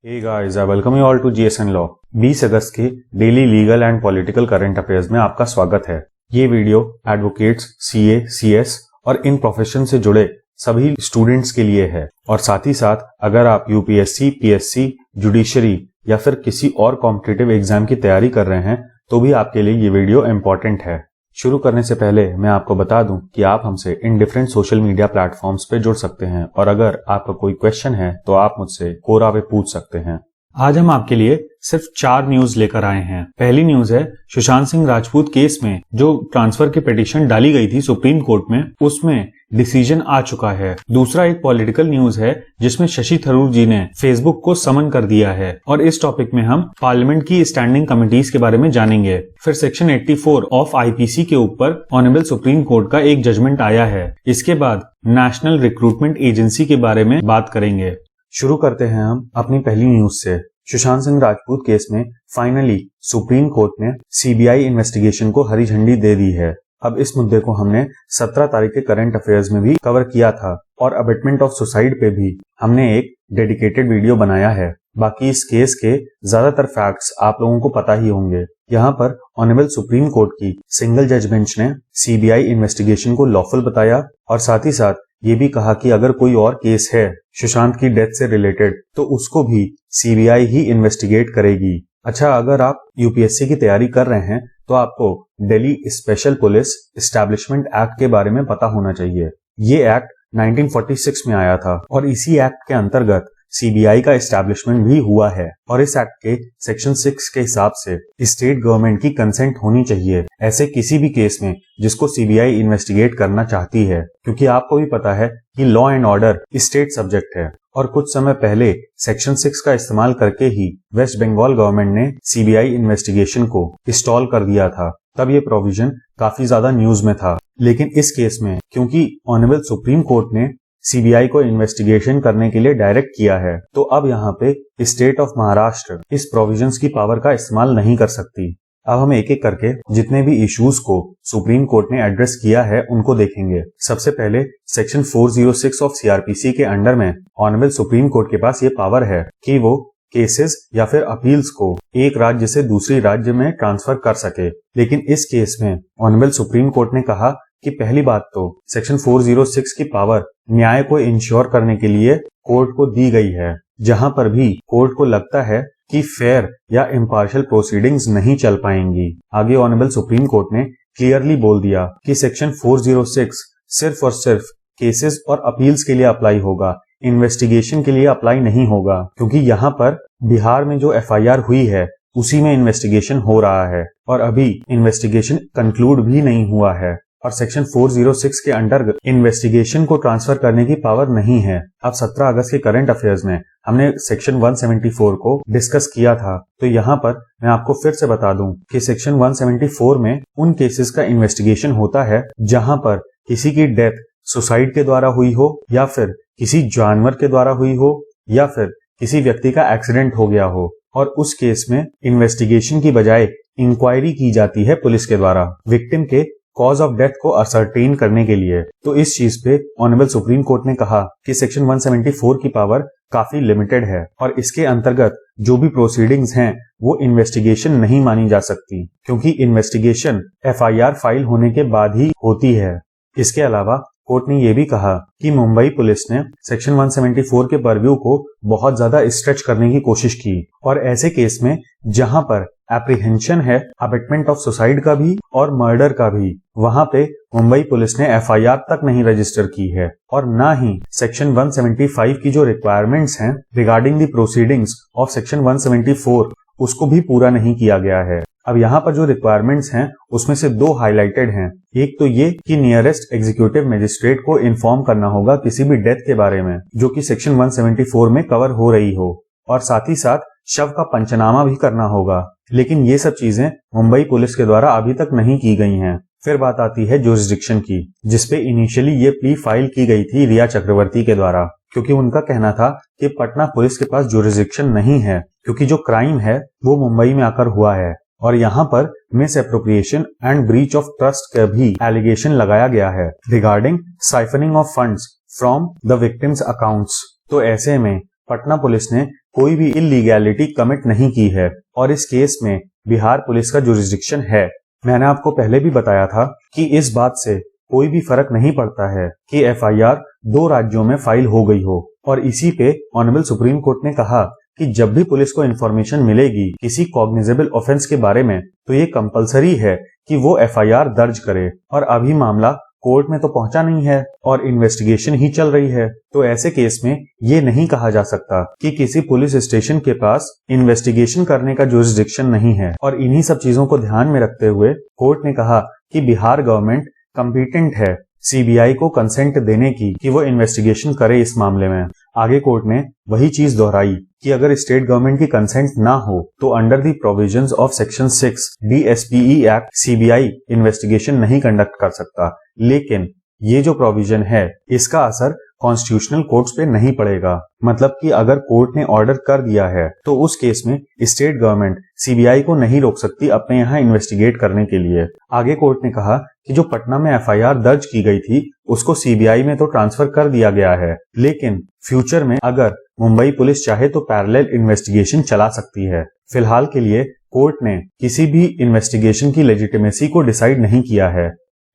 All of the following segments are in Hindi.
Hey guys, I welcome you all to GSN Law। 20 अगस्त के daily legal and political current affairs में आपका स्वागत है। ये वीडियो एडवोकेट्स, सीए, सीएस और इन प्रोफेशन से जुड़े सभी स्टूडेंट्स के लिए है और साथ ही साथ अगर आप यूपीएससी, पीएससी, जुडिशरी या फिर किसी और कॉम्पिटिटिव एग्जाम की तैयारी कर रहे हैं तो भी आपके लिए ये वीडियो इम्पोर्टेंट है। शुरू करने से पहले मैं आपको बता दूं कि आप हमसे in different social media platforms पे जुड़ सकते हैं और अगर आपका कोई क्वेश्चन है तो आप मुझसे कोरा पे पूछ सकते हैं। आज हम आपके लिए सिर्फ 4 न्यूज लेकर आए हैं। पहली न्यूज है सुशांत सिंह राजपूत केस में जो ट्रांसफर की पिटीशन डाली गई थी सुप्रीम कोर्ट में, उसमें डिसीजन आ चुका है। दूसरा एक पॉलिटिकल न्यूज है जिसमें शशि थरूर जी ने फेसबुक को समन कर दिया है और इस टॉपिक में हम पार्लियामेंट की स्टैंडिंग कमिटीज के बारे में जानेंगे। फिर सेक्शन 84 ऑफ आईपीसी के ऊपर ऑनरेबल सुप्रीम कोर्ट का एक जजमेंट आया है। इसके बाद नेशनल रिक्रूटमेंट एजेंसी के बारे में बात करेंगे। शुरू करते हैं हम अपनी पहली न्यूज से। सुशांत सिंह राजपूत केस में फाइनली सुप्रीम कोर्ट ने सीबीआई इन्वेस्टिगेशन को हरी झंडी दे दी है। अब इस मुद्दे को हमने 17 तारीख के करंट अफेयर्स में भी कवर किया था और अबेटमेंट ऑफ सुसाइड पे भी हमने एक डेडिकेटेड वीडियो बनाया है। बाकी इस केस के ज्यादातर फैक्ट्स आप लोगों को पता ही होंगे। यहाँ पर ऑनरेबल सुप्रीम कोर्ट की सिंगल जज बेंच ने सीबीआई इन्वेस्टिगेशन को लॉफुल बताया और साथ ही साथ ये भी कहा कि अगर कोई और केस है सुशांत की डेथ से रिलेटेड तो उसको भी सीबीआई ही इन्वेस्टिगेट करेगी। अच्छा, अगर आप यूपीएससी की तैयारी कर रहे हैं तो आपको Delhi special police establishment act के बारे में पता होना चाहिए। ये एक्ट 1946 में आया था और इसी एक्ट के अंतर्गत सीबीआई का एस्टैब्लिशमेंट भी हुआ है और इस एक्ट के सेक्शन 6 के हिसाब से स्टेट गवर्नमेंट की कंसेंट होनी चाहिए ऐसे किसी भी केस में जिसको सीबीआई इन्वेस्टिगेट करना चाहती है, क्योंकि आपको भी पता है कि law and order state subject है और कुछ समय पहले सेक्शन 6 का इस्तेमाल करके ही वेस्ट बंगाल गवर्नमेंट ने सीबीआई इन्वेस्टिगेशन को इंस्टॉल कर दिया था। तब ये प्रोविजन काफी ज्यादा न्यूज में था, लेकिन इस केस में क्योंकि ऑनरेबल सुप्रीम कोर्ट ने सीबीआई को इन्वेस्टिगेशन करने के लिए डायरेक्ट किया है तो अब यहाँ पे स्टेट ऑफ महाराष्ट्र इस प्रोविजंस की पावर का इस्तेमाल नहीं कर सकती। अब हम एक एक करके जितने भी इश्यूज को सुप्रीम कोर्ट ने एड्रेस किया है उनको देखेंगे। सबसे पहले सेक्शन 406 ऑफ सीआरपीसी के अंडर में ऑनरेबल सुप्रीम कोर्ट के पास ये पावर है कि वो केसेस या फिर अपील्स को एक राज्य से दूसरी राज्य में ट्रांसफर कर सके। लेकिन इस केस में ऑनरेबल सुप्रीम कोर्ट ने कहा कि पहली बात तो सेक्शन 406 की पावर न्याय को इंश्योर करने के लिए कोर्ट को दी गई है। जहां पर भी कोर्ट को लगता है कि फेयर या इम्पार्शियल प्रोसीडिंग्स नहीं चल पाएंगी, आगे ऑनरेबल सुप्रीम कोर्ट ने क्लियरली बोल दिया कि सेक्शन 406 सिर्फ और सिर्फ केसेस और अपील्स के लिए अप्लाई होगा, इन्वेस्टिगेशन के लिए अप्लाई नहीं होगा, क्योंकि यहाँ पर बिहार में जो एफआईआर हुई है उसी में इन्वेस्टिगेशन हो रहा है और अभी इन्वेस्टिगेशन कंक्लूड भी नहीं हुआ है और सेक्शन 406 के अंडर इन्वेस्टिगेशन को ट्रांसफर करने की पावर नहीं है। अब 17 अगस्त के करंट अफेयर्स में हमने सेक्शन 174 को डिस्कस किया था, तो यहाँ पर मैं आपको फिर से बता दूं कि सेक्शन 174 में उन केसेस का इन्वेस्टिगेशन होता है जहां पर किसी की डेथ सुसाइड के द्वारा हुई हो या फिर किसी जानवर के द्वारा हुई हो या फिर किसी व्यक्ति का एक्सीडेंट हो गया हो और उस केस में इन्वेस्टिगेशन की बजाय इंक्वायरी की जाती है पुलिस के द्वारा विक्टिम के कॉज ऑफ डेथ को असरटेन करने के लिए। तो इस चीज पे ऑनरेबल सुप्रीम कोर्ट ने कहा कि सेक्शन 174 की पावर काफी लिमिटेड है और इसके अंतर्गत जो भी प्रोसीडिंग्स हैं वो इन्वेस्टिगेशन नहीं मानी जा सकती, क्योंकि इन्वेस्टिगेशन एफआईआर फाइल होने के बाद ही होती है। इसके अलावा कोर्ट ने यह भी कहा कि मुंबई पुलिस ने सेक्शन 174 के परव्यू को बहुत ज्यादा स्ट्रेच करने की कोशिश की और ऐसे केस में जहां पर एप्रीहेंशन है अबेटमेंट ऑफ सुसाइड का भी और मर्डर का भी, वहां पे मुंबई पुलिस ने एफआईआर तक नहीं रजिस्टर की है और ना ही सेक्शन 175 की जो रिक्वायरमेंट्स हैं regarding the proceedings of section 174 उसको भी पूरा नहीं किया गया है। अब यहाँ पर जो रिक्वायरमेंट्स हैं उसमें से 2 हाईलाइटेड हैं। एक तो ये कि नियरेस्ट एग्जीक्यूटिव मजिस्ट्रेट को इन्फॉर्म करना होगा किसी भी डेथ के बारे में जो कि सेक्शन 174 में कवर हो रही हो और साथ ही साथ शव का पंचनामा भी करना होगा, लेकिन ये सब चीजें मुंबई पुलिस के द्वारा अभी तक नहीं की गई हैं। फिर बात आती है जुरिसडिक्शन की, जिसपे इनिशियली ये प्ली फाइल की गई थी रिया चक्रवर्ती के द्वारा, क्योंकि उनका कहना था कि पटना पुलिस के पास जुरिसडिक्शन नहीं है क्योंकि जो क्राइम है वो मुंबई में आकर हुआ है और यहाँ पर miss appropriation and breach of trust का भी एलिगेशन लगाया गया है regarding siphoning of funds from the victims accounts. तो ऐसे में पटना पुलिस ने कोई भी इलीगैलिटी कमिट नहीं की है और इस केस में बिहार पुलिस का जुरिस्डिक्शन है। मैंने आपको पहले भी बताया था कि इस बात से कोई भी फर्क नहीं पड़ता है कि एफआईआर 2 राज्यों में फाइल हो गई हो, और इसी पे ऑनरेबल सुप्रीम कोर्ट ने कहा कि जब भी पुलिस को इन्फॉर्मेशन मिलेगी किसी कॉग्निजेबल ऑफेंस के बारे में तो ये कंपलसरी है कि वो एफआईआर दर्ज करे, और अभी मामला कोर्ट में तो पहुंचा नहीं है और इन्वेस्टिगेशन ही चल रही है। तो ऐसे केस में ये नहीं कहा जा सकता कि किसी पुलिस स्टेशन के पास इन्वेस्टिगेशन करने का जुरिस्डिक्शन नहीं है। और इन्हीं सब चीजों को ध्यान में रखते हुए कोर्ट ने कहा कि बिहार गवर्नमेंट कॉम्पिटेंट है सीबीआई को कंसेंट देने की कि वो इन्वेस्टिगेशन करे इस मामले में। आगे कोर्ट ने वही चीज दोहराई कि अगर स्टेट गवर्नमेंट की कंसेंट ना हो तो under the provisions of section 6 DSPE act CBI investigation नहीं कंडक्ट कर सकता। लेकिन ये जो प्रोविजन है इसका असर कॉन्स्टिट्यूशनल कोर्ट्स पे नहीं पड़ेगा। मतलब कि अगर कोर्ट ने ऑर्डर कर दिया है तो उस केस में स्टेट गवर्नमेंट सीबीआई को नहीं रोक सकती अपने यहाँ इन्वेस्टिगेट करने के लिए। आगे कोर्ट ने कहा कि जो पटना में एफआईआर दर्ज की गई थी उसको सीबीआई में तो ट्रांसफर कर दिया गया है, लेकिन फ्यूचर में अगर मुंबई पुलिस चाहे तो पैरेलल इन्वेस्टिगेशन चला सकती है। फिलहाल के लिए कोर्ट ने किसी भी इन्वेस्टिगेशन की लेजिटिमेसी को डिसाइड नहीं किया है।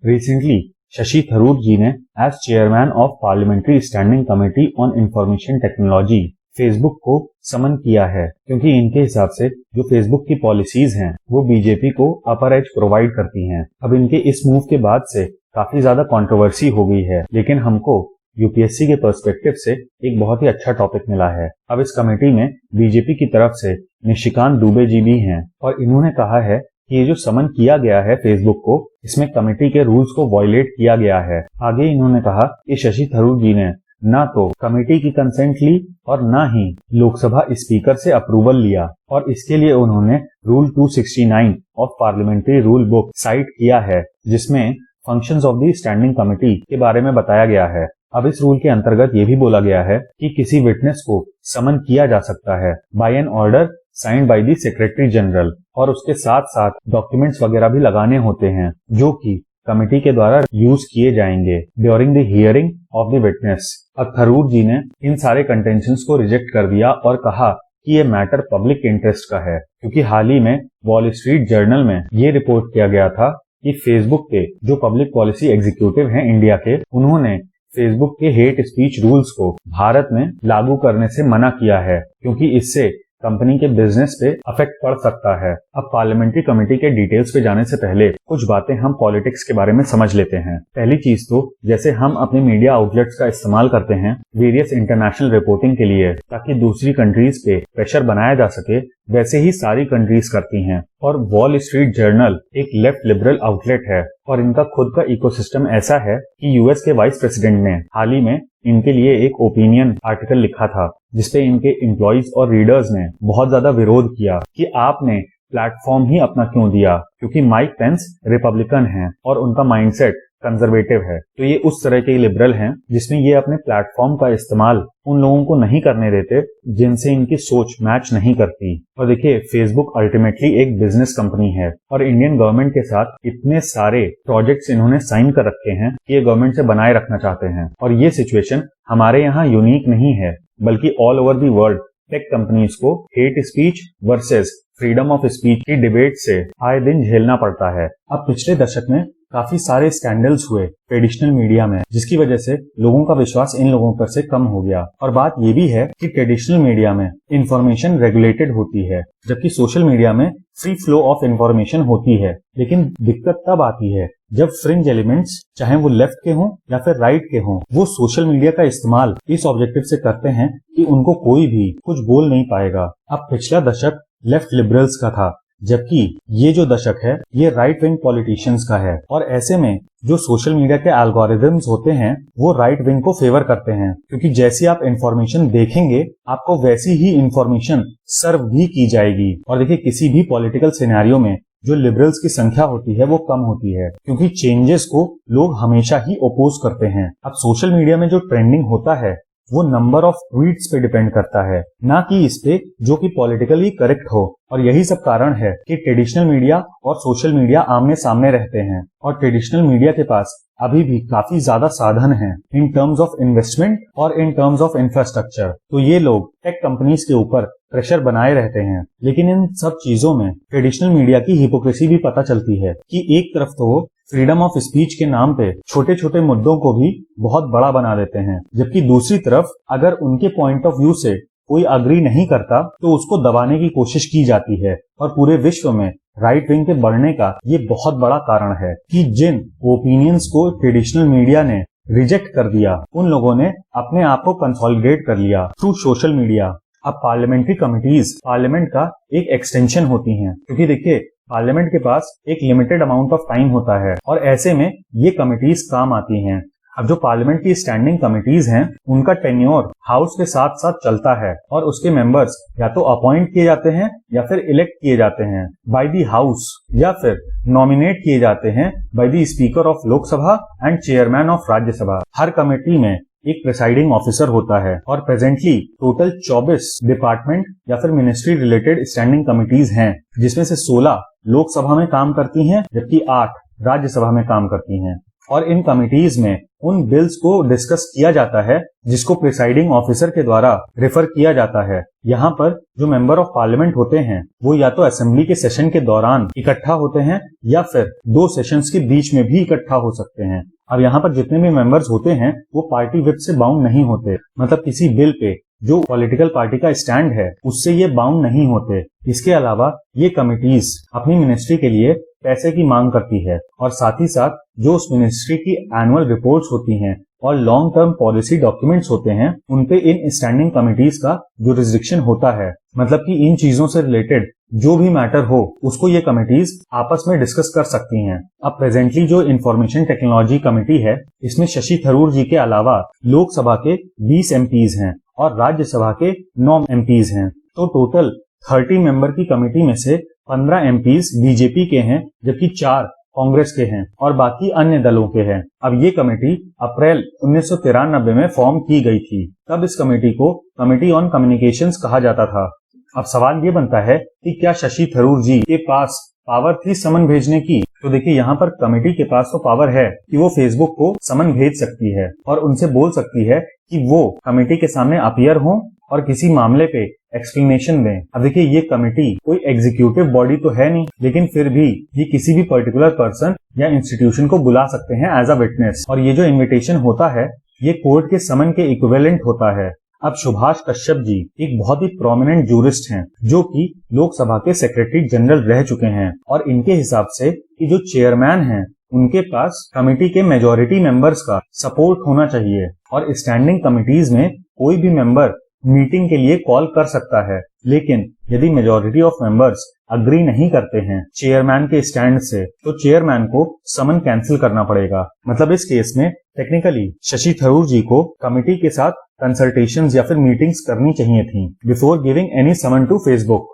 रिसेंटली शशि थरूर जी ने as chairman of parliamentary standing committee on information technology Facebook को समन किया है, क्योंकि इनके हिसाब से जो फेसबुक की पॉलिसीज हैं वो बीजेपी को अपर एज प्रोवाइड करती हैं। अब इनके इस मूव के बाद से काफी ज्यादा कंट्रोवर्सी हो गई है, लेकिन हमको यूपीएससी के पर्सपेक्टिव से एक बहुत ही अच्छा टॉपिक मिला है। अब इस कमेटी में बीजेपी की तरफ से निशिकांत दुबे जी भी हैं और इन्होंने कहा है कि ये जो समन किया गया है फेसबुक को, इसमें कमेटी के रूल्स को वायलेट किया गया है। आगे इन्होंने कहा कि शशि थरूर जी ने ना तो कमेटी की कंसेंट ली और ना ही लोकसभा स्पीकर से अप्रूवल लिया, और इसके लिए उन्होंने rule 269 of parliamentary rule book site किया है, जिसमें functions of the standing committee के बारे में बताया गया है। अब इस रूल के अंतर्गत ये भी बोला गया है कि किसी विटनेस को समन किया जा सकता है by an order signed by the secretary general, और उसके साथ साथ डॉक्यूमेंट्स वगैरह भी लगाने होते हैं जो कि कमेटी के द्वारा यूज किए जाएंगे during the hearing of the witness. अब थरूर जी ने इन सारे कंटेंशंस को रिजेक्ट कर दिया और कहा कि ये मैटर पब्लिक इंटरेस्ट का है, क्योंकि हाल ही में वॉल स्ट्रीट जर्नल में ये रिपोर्ट किया गया था कि फेसबुक के जो पब्लिक पॉलिसी एग्जीक्यूटिव हैं इंडिया के, उन्होंने फेसबुक के हेट स्पीच रूल्स को भारत में लागू करने से मना किया है, क्योंकि इससे कंपनी के बिजनेस पे अफेक्ट पड़ सकता है। अब पार्लियामेंट्री कमेटी के डिटेल्स पे जाने से पहले कुछ बातें हम पॉलिटिक्स के बारे में समझ लेते हैं। पहली चीज तो जैसे हम अपने मीडिया आउटलेट्स का इस्तेमाल करते हैं वेरियस इंटरनेशनल रिपोर्टिंग के लिए ताकि दूसरी कंट्रीज पे प्रेशर बनाया जा सके, वैसे ही सारी कंट्रीज करती हैं। और वॉल स्ट्रीट जर्नल एक लेफ्ट लिबरल आउटलेट है और इनका खुद का इकोसिस्टम ऐसा है कि यूएस के वाइस प्रेसिडेंट ने हाल ही में इनके लिए एक ओपिनियन आर्टिकल लिखा था, जिसपे इनके एम्प्लॉइज और रीडर्स ने बहुत ज्यादा विरोध किया कि आपने प्लेटफॉर्म ही अपना क्यों दिया, क्योंकि माइक पेंस रिपब्लिकन हैं और उनका माइंडसेट कंजर्वेटिव है। तो ये उस तरह के लिबरल हैं जिसमें ये अपने प्लेटफॉर्म का इस्तेमाल उन लोगों को नहीं करने देते जिनसे इनकी सोच मैच नहीं करती। और देखिए, फेसबुक अल्टीमेटली एक बिजनेस कंपनी है और इंडियन गवर्नमेंट के साथ इतने सारे प्रोजेक्ट्स इन्होंने साइन कर रखे हैं कि ये गवर्नमेंट से बनाए रखना चाहते हैं। और ये सिचुएशन हमारे यहाँ यूनिक नहीं है, बल्कि all over the world tech companies को hate speech versus freedom of speech की डिबेट से आए दिन झेलना पड़ता है। अब पिछले दशक में काफी सारे स्कैंडल्स हुए ट्रेडिशनल मीडिया में, जिसकी वजह से लोगों का विश्वास इन लोगों पर से कम हो गया। और बात ये भी है कि ट्रेडिशनल मीडिया में इंफॉर्मेशन रेगुलेटेड होती है, जबकि सोशल मीडिया में फ्री फ्लो ऑफ इंफॉर्मेशन होती है। लेकिन दिक्कत तब आती है जब फ्रिंज एलिमेंट्स, चाहे वो लेफ्ट के हों या फिर राइट के हों, वो सोशल मीडिया का इस्तेमाल इस ऑब्जेक्टिव से करते हैं कि उनको कोई भी कुछ बोल नहीं पाएगा। अब पिछला दशक लेफ्ट लिबरल्स का था, जबकि ये जो दशक है ये राइट विंग पॉलिटिशियंस का है। और ऐसे में जो सोशल मीडिया के एल्गोरिथम्स होते हैं वो राइट विंग को फेवर करते हैं, क्योंकि जैसी आप इंफॉर्मेशन देखेंगे आपको वैसी ही इंफॉर्मेशन सर्व भी की जाएगी। और देखिए, किसी भी पॉलिटिकल सिनेरियो में जो लिबरल्स की संख्या होती है वो कम होती है, क्योंकि चेंजेस को लोग हमेशा ही ओपोज करते हैं। अब सोशल मीडिया में जो ट्रेंडिंग होता है वो नंबर ऑफ ट्वीट्स पे डिपेंड करता है, ना कि इस पे जो कि पॉलिटिकली करेक्ट हो। और यही सब कारण है कि ट्रेडिशनल मीडिया और सोशल मीडिया आमने सामने रहते हैं और ट्रेडिशनल मीडिया के पास अभी भी काफी ज्यादा साधन हैं इन टर्म्स ऑफ इन्वेस्टमेंट और इन टर्म्स ऑफ इंफ्रास्ट्रक्चर। तो ये लोग टेक कंपनीज के ऊपर प्रेशर बनाए रहते हैं, लेकिन इन सब चीजों में ट्रेडिशनल मीडिया की हिपोक्रेसी भी पता चलती है कि एक तरफ तो वो फ्रीडम ऑफ स्पीच के नाम पे छोटे छोटे मुद्दों को भी बहुत बड़ा बना देते हैं, जबकि दूसरी तरफ अगर उनके पॉइंट ऑफ व्यू से कोई अग्री नहीं करता तो उसको दबाने की कोशिश की जाती है। और पूरे विश्व में राइट विंग के बढ़ने का ये बहुत बड़ा कारण है कि जिन ओपिनियंस को ट्रेडिशनल मीडिया ने रिजेक्ट कर दिया, उन लोगों ने अपने आप को कंसोलिडेट कर लिया थ्रू सोशल मीडिया। अब पार्लियामेंट्री कमिटीज पार्लियामेंट का एक एक्सटेंशन होती हैं, क्योंकि देखिए पार्लियामेंट के पास एक लिमिटेड अमाउंट ऑफ टाइम होता है और ऐसे में ये कमिटीज काम आती हैं। अब जो पार्लियामेंट की स्टैंडिंग कमिटीज हैं, उनका टेन्योर हाउस के साथ साथ चलता है और उसके मेंबर्स या तो अपॉइंट किए जाते हैं या फिर इलेक्ट किए जाते हैं बाय द हाउस, या फिर नॉमिनेट किए जाते हैं by the speaker of Lok Sabha and chairman of Rajya Sabha. Her committee में एक प्रिसाइडिंग ऑफिसर होता है और प्रेजेंटली टोटल 24 डिपार्टमेंट या फिर मिनिस्ट्री रिलेटेड स्टैंडिंग कमिटीज हैं, जिसमें से 16 लोकसभा में काम करती हैं जबकि 8 राज्यसभा में काम करती हैं। और इन कमिटीज में उन बिल्स को डिस्कस किया जाता है जिसको प्रिसाइडिंग ऑफिसर के द्वारा रेफर किया जाता है। यहाँ पर जो मेंबर ऑफ पार्लियामेंट होते हैं वो या तो असेंबली के सेशन के दौरान इकट्ठा होते हैं या फिर 2 सेशंस के बीच में भी इकट्ठा हो सकते हैं। अब यहाँ पर जितने भी मेंबर्स होते हैं वो पार्टी विप से बाउंड नहीं होते, मतलब किसी बिल पे जो पॉलिटिकल पार्टी का स्टैंड है उससे ये बाउंड नहीं होते। इसके अलावा ये कमिटीज अपनी मिनिस्ट्री के लिए पैसे की मांग करती है और साथ ही साथ जो उस मिनिस्ट्री की एनुअल रिपोर्ट्स होती हैं और लॉन्ग टर्म पॉलिसी डॉक्यूमेंट्स होते हैं, उनपे इन स्टैंडिंग कमिटीज का जुरिसडिक्शन होता है। मतलब कि इन चीजों से रिलेटेड जो भी मैटर हो उसको ये कमिटीज आपस में डिस्कस कर सकती हैं। अब प्रेजेंटली जो इंफॉर्मेशन टेक्नोलॉजी कमेटी है, इसमें शशि थरूर जी के अलावा लोकसभा के 20 एमपीज हैं और राज्यसभा के 9 एमपीज हैं। तो टोटल 30 मेंबर की कमेटी में से 15 एमपीज बीजेपी के हैं जबकि 4 कांग्रेस के हैं और बाकी अन्य दलों के हैं। अब ये कमेटी अप्रैल 1993 में फॉर्म की गई थी। तब इस कमेटी को कमेटी ऑन कम्युनिकेशंस कहा जाता था। अब सवाल ये बनता है कि क्या शशि थरूर जी के पास पावर थी समन भेजने की? तो देखिए यहाँ पर कमेटी के पास तो पावर है कि वो फेसबुक को समन भेज सकती है और उनसे बोल सकती है कि वो कमेटी के सामने अपीयर हों और किसी मामले पे एक्सप्लेनेशन दें। अब देखिए ये कमेटी कोई एग्जीक्यूटिव बॉडी तो है नहीं, लेकिन फिर भी ये किसी भी पर्टिकुलर पर्सन या इंस्टीट्यूशन को बुला सकते हैं एज अ विटनेस। और ये जो इन्विटेशन होता है ये कोर्ट के समन के इक्विवेलेंट होता है। अब सुभाष कश्यप जी एक बहुत ही प्रोमिनेंट जूरिस्ट हैं जो कि लोकसभा के सेक्रेटरी जनरल रह चुके हैं और इनके हिसाब से कि जो चेयरमैन हैं उनके पास कमेटी के मेजॉरिटी मेंबर्स का सपोर्ट होना चाहिए और स्टैंडिंग कमिटीज में कोई भी मेंबर मीटिंग के लिए कॉल कर सकता है, लेकिन यदि मेजॉरिटी ऑफ मेंबर्स अग्री नहीं करते हैं चेयरमैन के स्टैंड से तो चेयरमैन को समन कैंसिल करना पड़ेगा। मतलब इस केस में टेक्निकली शशि थरूर जी को कमेटी के साथ कंसल्टेशंस या फिर मीटिंग्स करनी चाहिए थी before giving any summon to Facebook.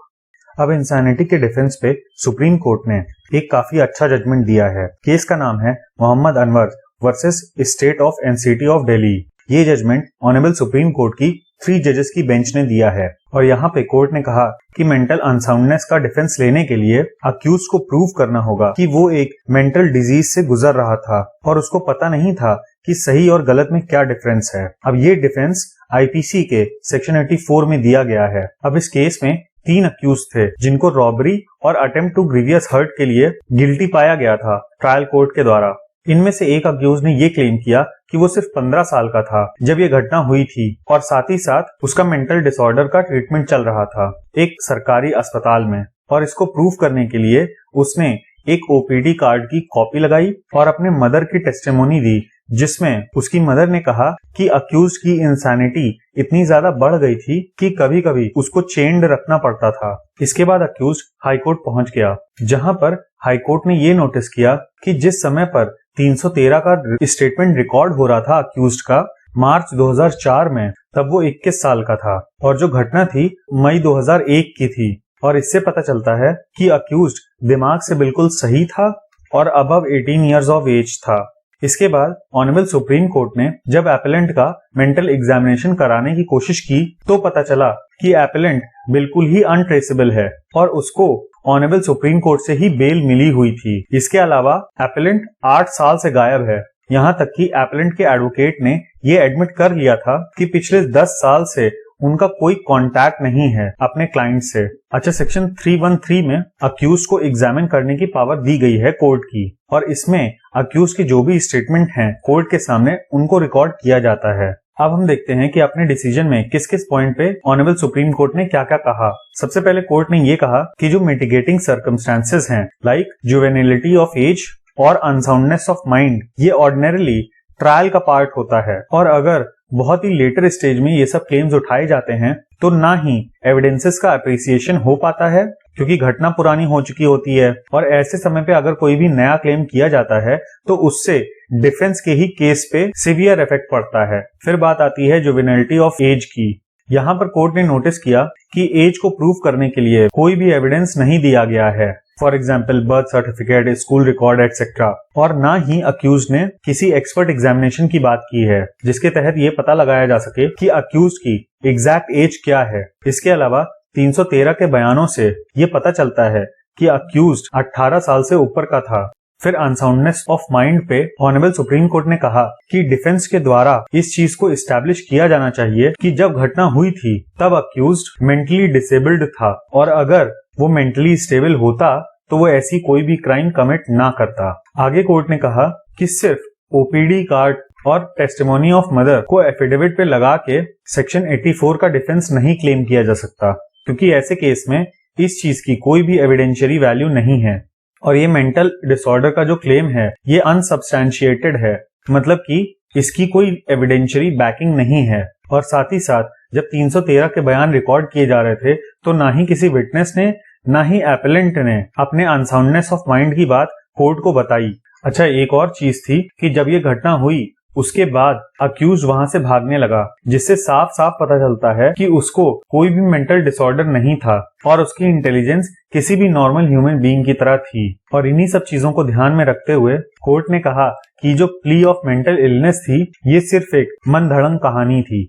अब इंसानिटी के डिफेंस पे सुप्रीम कोर्ट ने एक काफी अच्छा जजमेंट दिया है। केस का नाम है Mohammad Anwar versus state of NCT of Delhi. ये जजमेंट ऑनरेबल सुप्रीम कोर्ट की 3 जजेस की बेंच ने दिया है और यहाँ पे कोर्ट ने कहा कि मेंटल अनसाउंडनेस का डिफेंस लेने के लिए अक्यूज को प्रूव करना होगा कि वो एक मेंटल डिजीज से गुजर रहा था और उसको पता नहीं था कि सही और गलत में क्या डिफरेंस है। अब ये डिफेंस आईपीसी के सेक्शन 84 में दिया गया है। अब इस केस में 3 अक्यूज थे जिनको रॉबरी और अटेम्प्ट टू ग्रीवियस हर्ट के लिए गिल्टी पाया गया था ट्रायल कोर्ट के द्वारा। इनमें से एक अक्यूज ने ये क्लेम किया कि वो सिर्फ 15 साल का था जब ये घटना हुई थी और साथ ही साथ उसका मेंटल डिसऑर्डर का ट्रीटमेंट चल रहा था एक सरकारी अस्पताल में। और इसको प्रूव करने के लिए उसने एक ओपीडी कार्ड की कॉपी लगाई और अपने मदर की टेस्टिमोनी दी, जिसमें उसकी मदर ने कहा कि अक्यूज की इंसानिटी इतनी ज्यादा बढ़ गई थी कि कभी कभी उसको चेन्ड रखना पड़ता था। इसके बाद अक्यूज हाईकोर्ट पहुंच गया, जहां पर हाईकोर्ट ने ये नोटिस किया कि जिस समय पर 313 का स्टेटमेंट रिकॉर्ड हो रहा था अक्यूज्ड का मार्च 2004 में, तब वो 21 साल का था और जो घटना थी मई 2001 की थी। और इससे पता चलता है कि अक्यूज्ड दिमाग से बिल्कुल सही था और अबव 18 इयर्स ऑफ एज था। इसके बाद ऑनरेबल सुप्रीम कोर्ट ने जब एपेलेंट का मेंटल एग्जामिनेशन कराने की कोशिश की तो पता चला कि एपेलेंट बिल्कुल ही अनट्रेसेबल है और उसको ऑनरेबल सुप्रीम कोर्ट से ही बेल मिली हुई थी। इसके अलावा एपेलेंट 8 साल से गायब है। यहाँ तक कि एपेलेंट के एडवोकेट ने ये एडमिट कर लिया था कि पिछले 10 साल से उनका कोई कांटेक्ट नहीं है अपने क्लाइंट से। अच्छा, सेक्शन 313 में अक्यूज को एग्जामिन करने की पावर दी गई है कोर्ट की और इसमें अक्यूज के जो भी स्टेटमेंट हैं कोर्ट के सामने उनको रिकॉर्ड किया जाता है। अब हम देखते हैं कि अपने डिसीजन में किस किस पॉइंट पे ऑनरेबल सुप्रीम कोर्ट ने क्या क्या कहा। सबसे पहले कोर्ट ने ये कहा कि जो मिटिगेटिंग सर्कमस्टेंसेस हैं लाइक जुवेनिलिटी ऑफ एज और अनसाउंडनेस ऑफ माइंड, ये ऑर्डिनरली ट्रायल का पार्ट होता है और अगर बहुत ही लेटर स्टेज में ये सब क्लेम्स उठाए जाते हैं तो ना ही एविडेंसेस का अप्रिसिएशन हो पाता है क्योंकि घटना पुरानी हो चुकी होती है और ऐसे समय पे अगर कोई भी नया क्लेम किया जाता है तो उससे डिफेंस के ही केस पे सीवियर इफेक्ट पड़ता है। फिर बात आती है जुवेनिलिटी ऑफ एज की। यहाँ पर कोर्ट ने नोटिस किया कि एज को प्रूव करने के लिए कोई भी एविडेंस नहीं दिया गया है, for example birth certificate, school record etcetera, और ना ही अक्यूज ने किसी एक्सपर्ट एग्जामिनेशन की बात की है जिसके तहत ये पता लगाया जा सके कि अक्यूज की एग्जैक्ट एज क्या है। इसके अलावा 313 के बयानों से ये पता चलता है कि अक्यूज 18 साल से ऊपर का था। फिर अनसाउंडनेस ऑफ माइंड पे ऑनरेबल सुप्रीम कोर्ट ने कहा कि डिफेंस के द्वारा इस चीज को एस्टैब्लिश किया जाना चाहिए कि जब घटना हुई थी तब अक्यूज्ड मेंटली डिसेबल्ड था और अगर वो मेंटली स्टेबल होता तो वो ऐसी कोई भी क्राइम कमिट ना करता। आगे कोर्ट ने कहा कि सिर्फ ओपीडी कार्ड और टेस्टिमोनी ऑफ मदर को एफिडेविट पे लगा के सेक्शन 84 का डिफेंस नहीं क्लेम किया जा सकता क्योंकि ऐसे केस में इस चीज की कोई भी एविडेंशियरी वैल्यू नहीं है और ये मेंटल डिसऑर्डर का जो क्लेम है ये अनसब्सटैंशिएटेड है, मतलब कि इसकी कोई एविडेंशियरी बैकिंग नहीं है। और साथ ही साथ जब 313 के बयान रिकॉर्ड किए जा रहे थे तो ना ही किसी विटनेस ने ना ही एपेलेंट ने अपने अनसाउंडनेस ऑफ माइंड की बात कोर्ट को बताई। अच्छा, एक और चीज थी कि जब ये घटना हुई उसके बाद अक्यूज वहां से भागने लगा जिससे साफ साफ पता चलता है कि उसको कोई भी मेंटल डिसऑर्डर नहीं था और उसकी इंटेलिजेंस किसी भी नॉर्मल ह्यूमन बीइंग की तरह थी। और इन्हीं सब चीजों को ध्यान में रखते हुए कोर्ट ने कहा कि जो प्ली ऑफ मेंटल इलनेस थी ये सिर्फ एक मनधड़ंग कहानी थी।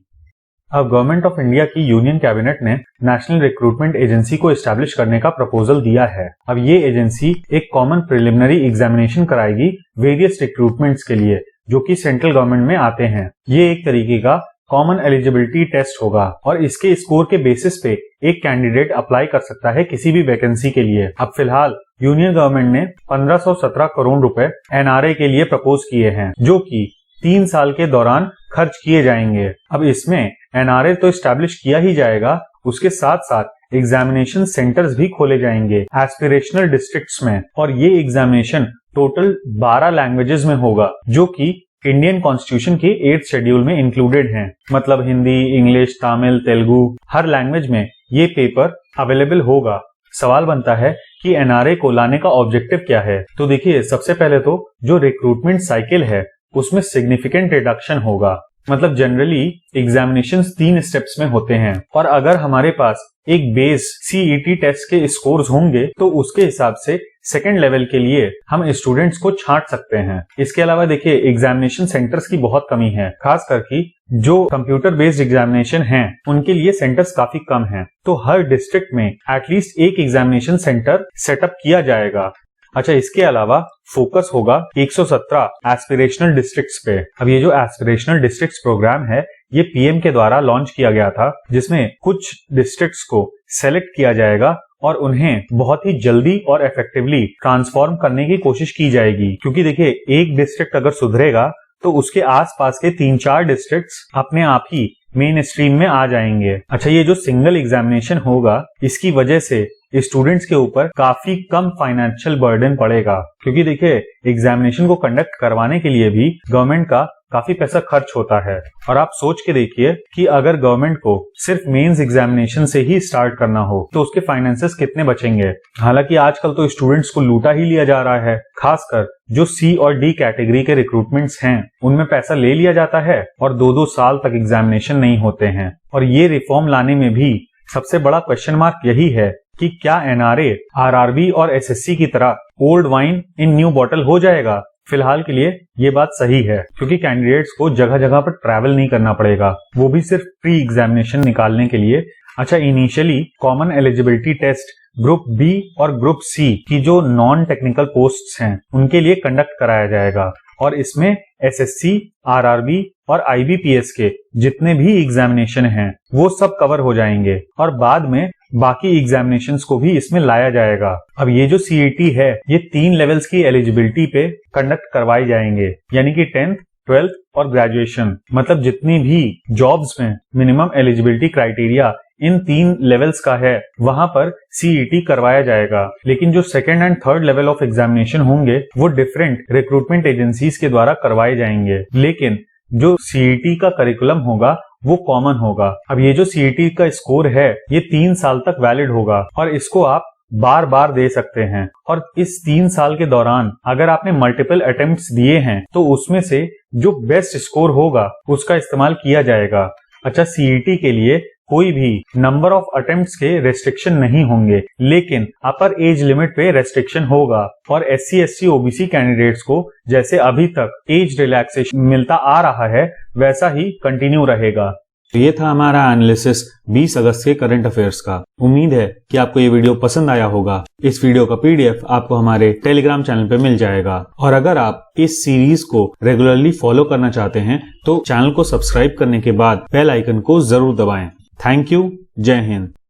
अब गवर्नमेंट ऑफ इंडिया की यूनियन कैबिनेट ने नेशनल रिक्रूटमेंट एजेंसी को एस्टैब्लिश करने का प्रपोजल दिया है। अब ये एजेंसी एक कॉमन प्रिलिमिनरी एग्जामिनेशन कराएगी वेरियस रिक्रूटमेंट्स के लिए जो कि सेंट्रल गवर्नमेंट में आते हैं। ये एक तरीके का कॉमन एलिजिबिलिटी टेस्ट होगा और इसके स्कोर के बेसिस पे एक कैंडिडेट अप्लाई कर सकता है किसी भी वैकेंसी के लिए। अब फिलहाल यूनियन गवर्नमेंट ने 1517 करोड़ रुपए एनआरए के लिए प्रपोज किए हैं जो कि 3 साल के दौरान खर्च किए जाएंगे। अब इसमें एनआरए तो एस्टैब्लिश किया ही जाएगा, उसके साथ साथ एग्जामिनेशन सेंटर्स भी खोले जाएंगे एस्पिरेशनल डिस्ट्रिक्ट्स में और ये एग्जामिनेशन टोटल 12 लैंग्वेजेस में होगा जो कि इंडियन कॉन्स्टिट्यूशन के 8th शेड्यूल में इंक्लूडेड हैं। मतलब हिंदी, इंग्लिश, तमिल, तेलुगु, हर लैंग्वेज में ये पेपर अवेलेबल होगा। सवाल बनता है कि एनआरए को लाने का ऑब्जेक्टिव क्या है। तो देखिए, सबसे पहले तो जो रिक्रूटमेंट साइकिल है उसमें सिग्निफिकेंट रिडक्शन होगा। मतलब जनरली एग्जामिनेशंस 3 स्टेप्स में होते हैं और अगर हमारे पास एक बेस सीईटी टेस्ट के स्कोर्स होंगे तो उसके हिसाब से सेकेंड लेवल के लिए हम स्टूडेंट्स को छांट सकते हैं। इसके अलावा देखिए, एग्जामिनेशन सेंटर्स की बहुत कमी है, खास करके जो कंप्यूटर बेस्ड एग्जामिनेशन हैं उनके लिए सेंटर्स काफी कम हैं। तो हर डिस्ट्रिक्ट में एटलीस्ट एक एग्जामिनेशन सेंटर सेटअप किया जाएगा। अच्छा, इसके अलावा फोकस होगा 117 एस्पिरेशनल डिस्ट्रिक्ट्स पे। अब ये जो एस्पिरेशनल डिस्ट्रिक्ट्स प्रोग्राम है ये पीएम के द्वारा लॉन्च किया गया था जिसमें कुछ डिस्ट्रिक्ट्स को सेलेक्ट किया जाएगा और उन्हें बहुत ही जल्दी और इफेक्टिवली ट्रांसफॉर्म करने की कोशिश की जाएगी। क्योंकि देखिए, एक डिस्ट्रिक्ट अगर सुधरेगा तो उसके आसपास के 3-4 डिस्ट्रिक्ट्स अपने आप ही मेन स्ट्रीम में आ जाएंगे। अच्छा, ये जो सिंगल एग्जामिनेशन होगा इसकी वजह से स्टूडेंट्स के ऊपर काफी कम फाइनेंशियल बर्डन पड़ेगा क्योंकि देखिए, एग्जामिनेशन को कंडक्ट करवाने के लिए भी गवर्नमेंट का काफी पैसा खर्च होता है। और आप सोच के देखिए कि अगर गवर्नमेंट को सिर्फ मेंस एग्जामिनेशन से ही स्टार्ट करना हो तो उसके फाइनेंसेस कितने बचेंगे। हालांकि आजकल तो स्टूडेंट्स को लूटा ही लिया जा रहा है, खासकर जो सी और डी कैटेगरी के रिक्रूटमेंट्स हैं उनमें पैसा ले लिया जाता है और 2-2 साल तक एग्जामिनेशन नहीं होते हैं। और ये रिफॉर्म लाने में भी सबसे बड़ा क्वेश्चन मार्क यही है कि क्या एनआरए आरआरबी और एसएससी की तरह old wine in new bottle हो जाएगा। फिलहाल के लिए ये बात सही है, क्योंकि कैंडिडेट्स को जगह जगह पर ट्रैवल नहीं करना पड़ेगा, वो भी सिर्फ प्री एग्जामिनेशन निकालने के लिए। अच्छा, initially common eligibility test group B और ग्रुप सी की जो नॉन टेक्निकल पोस्ट्स हैं उनके लिए कंडक्ट कराया जाएगा, और इसमें एसएससी, आरआरबी और आईबीपीएस के जितने भी एग्जामिनेशन हैं वो सब कवर हो जाएंगे, और बाद में बाकी एग्जामिनेशंस को भी इसमें लाया जाएगा। अब ये जो सीईटी है ये 3 लेवल्स की एलिजिबिलिटी पे कंडक्ट करवाए जाएंगे, यानी कि 10th, 12th और ग्रेजुएशन, मतलब जितनी भी जॉब्स में मिनिमम एलिजिबिलिटी क्राइटेरिया इन 3 लेवल्स का है वहां पर सीईटी करवाया जाएगा। लेकिन जो second and third level of examination होंगे वो डिफरेंट रिक्रूटमेंट एजेंसीज के द्वारा करवाए जाएंगे, लेकिन जो सीईटी का करिकुलम होगा वो कॉमन होगा। अब ये जो सीईटी का स्कोर है ये 3 साल तक वैलिड होगा, और इसको आप बार बार दे सकते हैं, और इस 3 साल के दौरान अगर आपने मल्टीपल अटेम्प्ट्स दिए हैं तो उसमें से जो बेस्ट स्कोर होगा उसका इस्तेमाल किया जाएगा। अच्छा, सीईटी के लिए कोई भी नंबर ऑफ अटेम्प्ट्स के रेस्ट्रिक्शन नहीं होंगे, लेकिन अपर एज लिमिट पे रेस्ट्रिक्शन होगा, और एससी, एसटी, ओबीसी कैंडिडेट्स को जैसे अभी तक एज रिलैक्सेशन मिलता आ रहा है वैसा ही कंटिन्यू रहेगा। तो ये था हमारा एनालिसिस 20 अगस्त के करंट अफेयर्स का। उम्मीद है कि आपको ये वीडियो पसंद आया होगा। इस वीडियो का पीडीएफ आपको हमारे टेलीग्राम चैनल पे मिल जाएगा, और अगर आप इस सीरीज को रेगुलरली फॉलो करना चाहते हैं तो चैनल को सब्सक्राइब करने के बाद बेल आइकन को जरूर दबाएं। Thank you. जय हिंद।